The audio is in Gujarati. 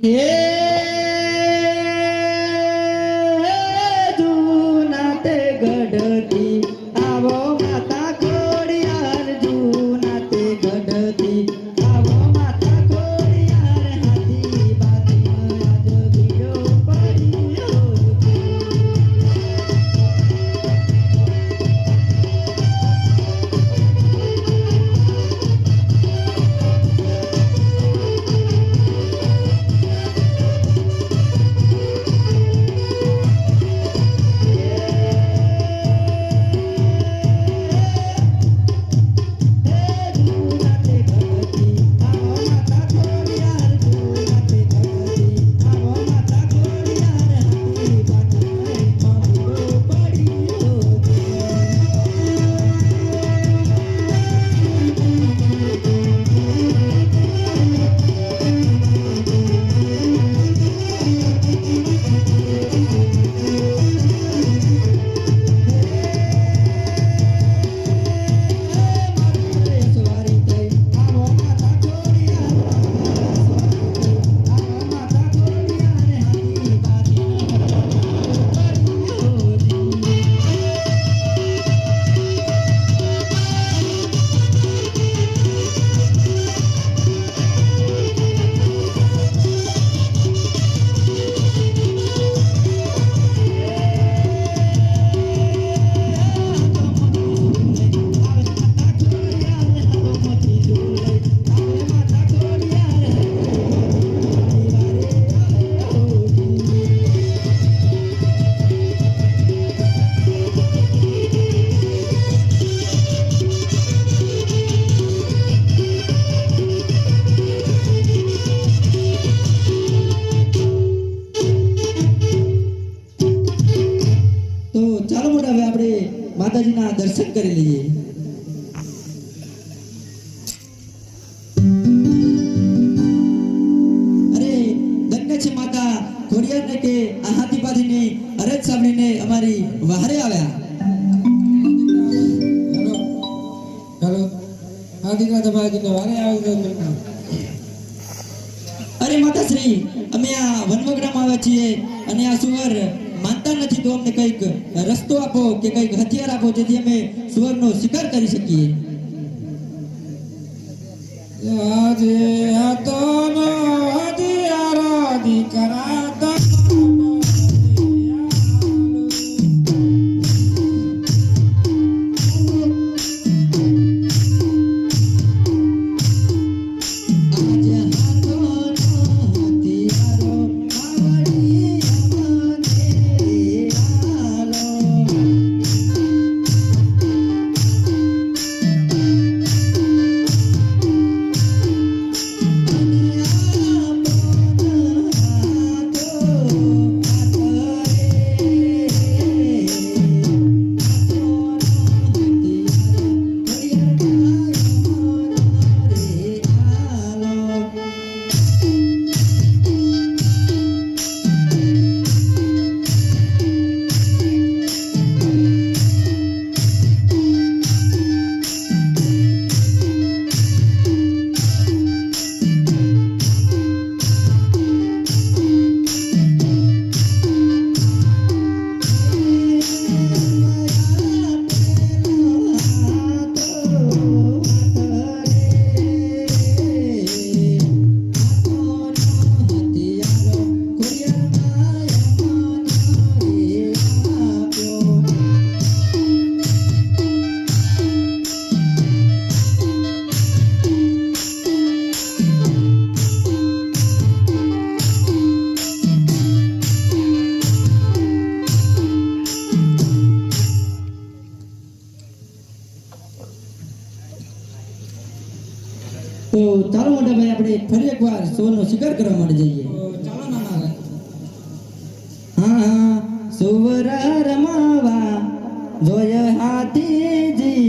હે જૂનાતે ગઢતી આવો માતા ખોડિયાર જૂનાતે ગઢતી આવો માતા ખોડિયાર હાથી બાજી આજ ભીડો પડ્યો માતાજીના દર્શન કરી લઈએ. અરે ધન્ય છે માતા ખોડિયારને કે આ હાથી પાથીની અરજ સાંભળીને અમારી વહારે આવ્યા. ચાલો આ દીકરા તમારી વારે આવી. અરે માતાશ્રી, અમે આ વનવગડામાં આવ્યા છીએ અને આ સુવર માનતા નથી, તો અમને કંઈક રસ્તો આપો કે કંઈક હથિયાર આપો જેથી અમે સુવરનો શિકાર કરી શકીએ. આજે હતોનો હથિયાર દીકરા તો ચાલો મોટા ભાઈ આપણે ફરી એકવાર સુવરનો શિકાર કરવા માટે જઈએ. ચાલો નાના. હા હા સુવર રમાવા જોય હાથીજી